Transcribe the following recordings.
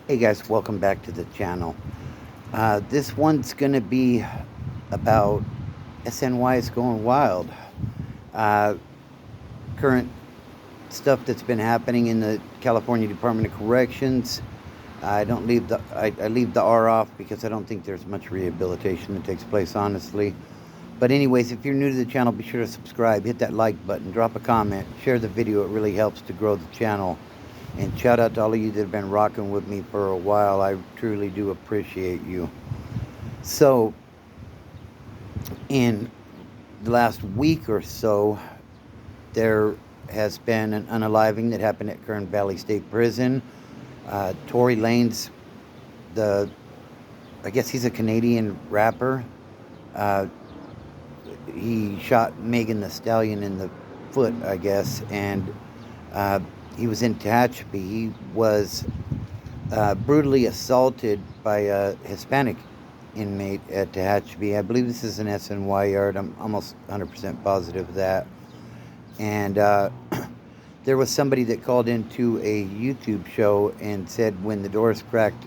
Hey guys, welcome back to the channel. This one's going to be about SNY is going wild. Uh, Current stuff that's been happening in the California Department of Corrections. I leave the R off because I don't think there's much rehabilitation that takes place, honestly. But anyways, if you're new to the channel, be sure to subscribe, hit that like button, drop a comment, share the video. It really helps to grow the channel. And shout out to all of you that have been rocking with me for a while. I truly do appreciate you. So, in the last week or so, there has been an unaliving that happened at Kern Valley State Prison. Tory Lanez, the I guess he's a Canadian rapper. Uh, he shot Megan the Stallion in the foot, I guess, and uh, he was in Tehachapi. He was brutally assaulted by a Hispanic inmate at Tehachapi. I believe this is an SNY yard. I'm almost 100% positive of that. And there was somebody that called into a YouTube show and said when the doors cracked,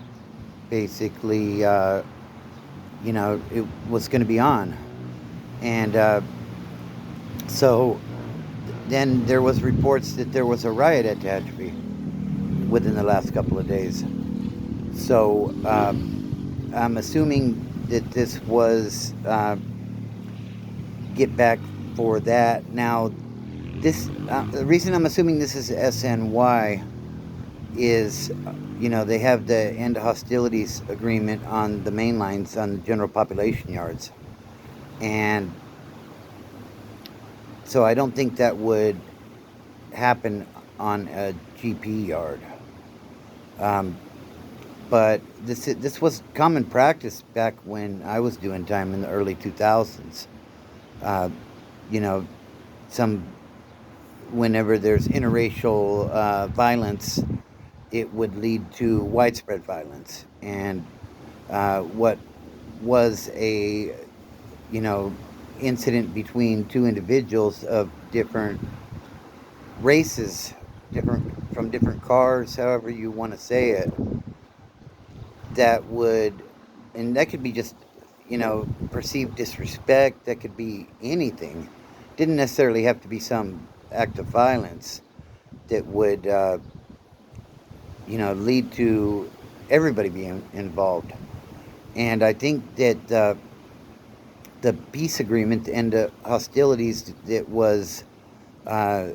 basically, it was going to be on. And so then there was reports that there was a riot at Tehachapi within the last couple of days. So I'm assuming that this was get back for that. Now, the reason I'm assuming this is SNY is, they have the end hostilities agreement on the main lines on the general population yards, and so I don't think that would happen on a GP yard. Um, but this was common practice back when I was doing time in the early 2000s. Uh, you know, some whenever there's interracial violence, it would lead to widespread violence. And what was a you know incident between two individuals of different races, different from different cars, however you want to say it, that would, and that could be just, perceived disrespect. That could be anything. Didn't necessarily have to be some act of violence that would, lead to everybody being involved. And I think that the peace agreement and the hostilities that was, uh,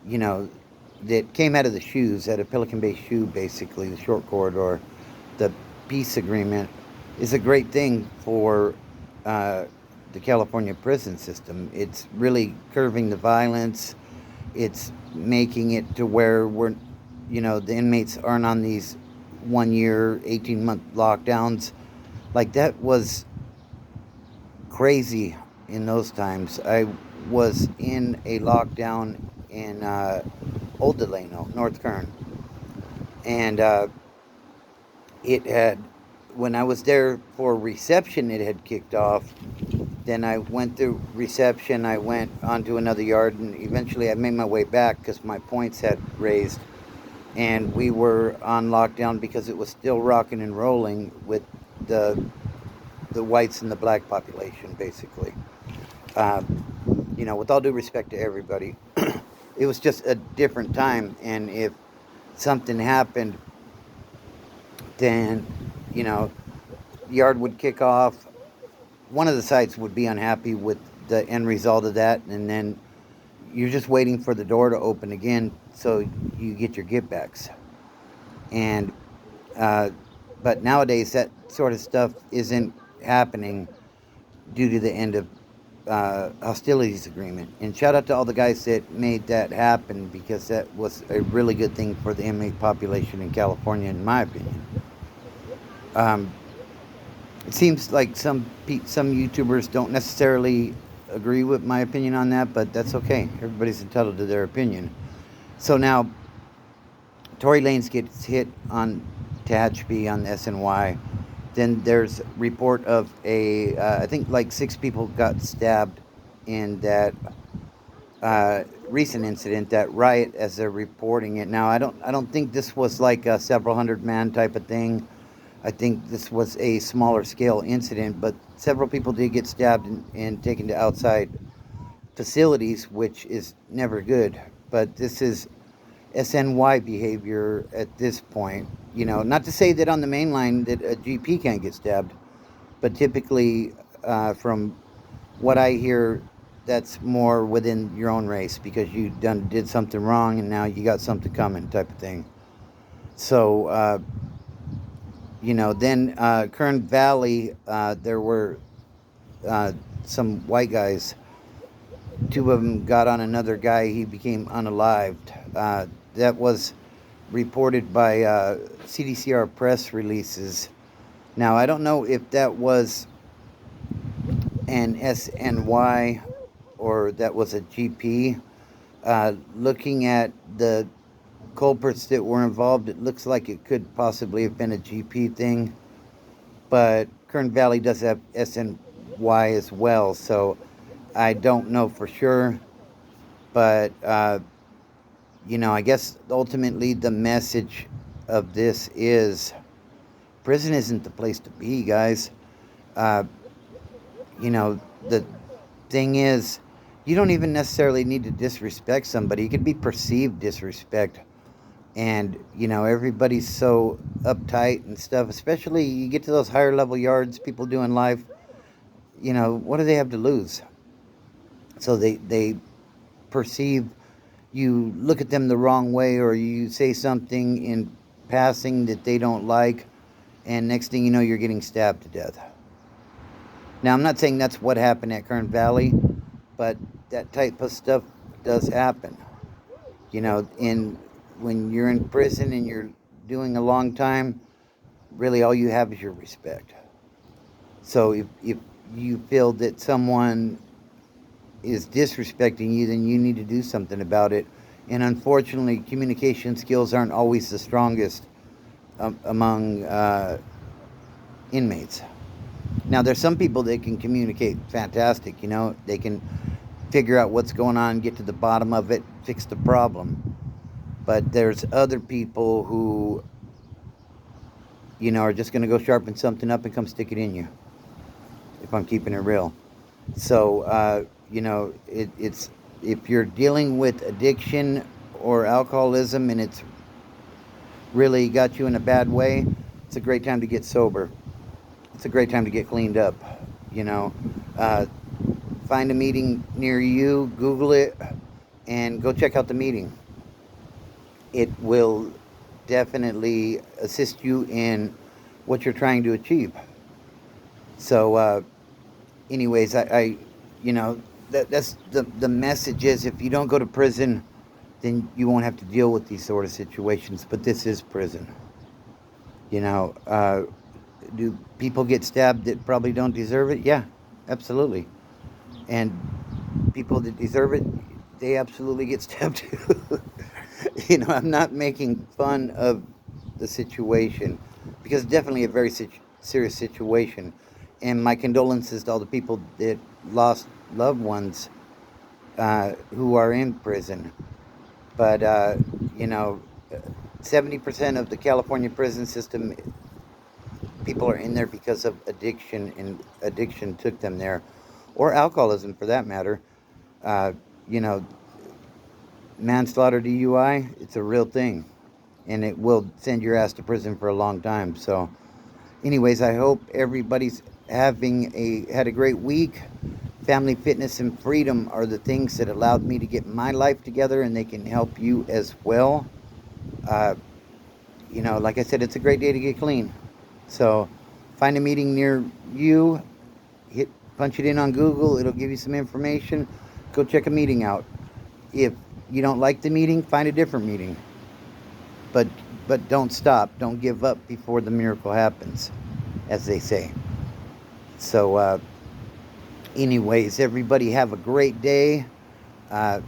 you know, that came out of the shoes, out of Pelican Bay Shoe, basically, the short corridor, the peace agreement is a great thing for uh, the California prison system. It's really curbing the violence. It's making it to where the inmates aren't on these 1 year, 18-month lockdowns. Like that was crazy in those times. I was in a lockdown in Old Delano, North Kern, and it had, when I was there for reception, it had kicked off. Then I went through reception, I went onto another yard, and eventually I made my way back because my points had raised. And we were on lockdown because it was still rocking and rolling with the the whites and the black population, basically. With all due respect to everybody, it was just a different time. And if something happened, then, you know, yard would kick off. One of the sides would be unhappy with the end result of that, and then you're just waiting for the door to open again so you get your get backs. And uh, but nowadays that sort of stuff isn't happening due to the end of hostilities agreement. And shout out to all the guys that made that happen because that was a really good thing for the inmate population in California, in my opinion. Um, it seems like some YouTubers don't necessarily agree with my opinion on that, but that's okay. Everybody's entitled to their opinion. So now, Tory Lanez gets hit on Tehachapi on the SNY. Then there's report of I think like 6 people got stabbed in that recent incident, that riot, as they're reporting it. Now, I don't think this was like a several hundred man type of thing. I think this was a smaller scale incident, but several people did get stabbed and taken to outside facilities, which is never good. But this is SNY behavior at this point. Not to say that on the main line that a GP can't get stabbed, but typically, from what I hear, that's more within your own race because you did something wrong and now you got something coming, type of thing. So, then Kern Valley, there were some white guys. Two of them got on another guy. He became unalived. That was reported by CDCR press releases. Now, I don't know if that was an SNY or that was a GP. Looking at the culprits that were involved, it looks like it could possibly have been a GP thing. But Kern Valley does have SNY as well, so I don't know for sure. But, I guess ultimately the message of this is prison isn't the place to be, guys. Uh, the thing is, you don't even necessarily need to disrespect somebody. It could be perceived disrespect. And, everybody's so uptight and stuff, especially you get to those higher level yards, people doing life, what do they have to lose? So they perceive you look at them the wrong way, or you say something in passing that they don't like, and next thing you know, you're getting stabbed to death. Now, I'm not saying that's what happened at Kern Valley, but that type of stuff does happen. When you're in prison and you're doing a long time, really all you have is your respect. So if you feel that someone is disrespecting you, then you need to do something about it. And unfortunately, communication skills aren't always the strongest among inmates. Now, there's some people that can communicate fantastic. They can figure out what's going on, get to the bottom of it, fix the problem. But there's other people who, are just going to go sharpen something up and come stick it in you, if I'm keeping it real. So, it's if you're dealing with addiction or alcoholism and it's really got you in a bad way, it's a great time to get sober. It's a great time to get cleaned up. Find a meeting near you, Google it, and go check out the meeting. It will definitely assist you in what you're trying to achieve. So, anyways, that's the message is, if you don't go to prison, then you won't have to deal with these sort of situations. But this is prison. Do people get stabbed that probably don't deserve it? Yeah, absolutely. And people that deserve it, they absolutely get stabbed too. I'm not making fun of the situation, because it's definitely a very serious situation. And my condolences to all the people that lost loved ones who are in prison. But, 70% of the California prison system, people are in there because of addiction, and addiction took them there, or alcoholism for that matter. Uh, you know, Manslaughter, DUI, it's a real thing, and it will send your ass to prison for a long time. So, anyways, I hope everybody's had a great week. Family, fitness, and freedom are the things that allowed me to get my life together, and they can help you as well. Uh, like I said, it's a great day to get clean. So, find a meeting near you. Punch it in on Google. It'll give you some information. Go check a meeting out. If you don't like the meeting, find a different meeting. But don't stop. Don't give up before the miracle happens, as they say. So, anyways, everybody have a great day. And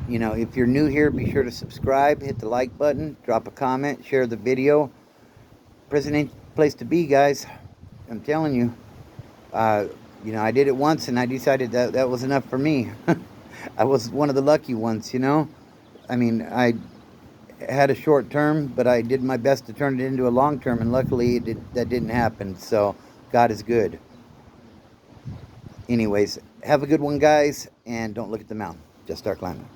if you're new here, be sure to subscribe, hit the like button, drop a comment, share the video. Prison ain't the place to be, guys. I'm telling you. You know, I did it once and I decided that that was enough for me. I was one of the lucky ones, you know. I mean, I had a short term, but I did my best to turn it into a long term, and luckily that didn't happen. So God is good. Anyways, have a good one, guys, and don't look at the mountain. Just start climbing.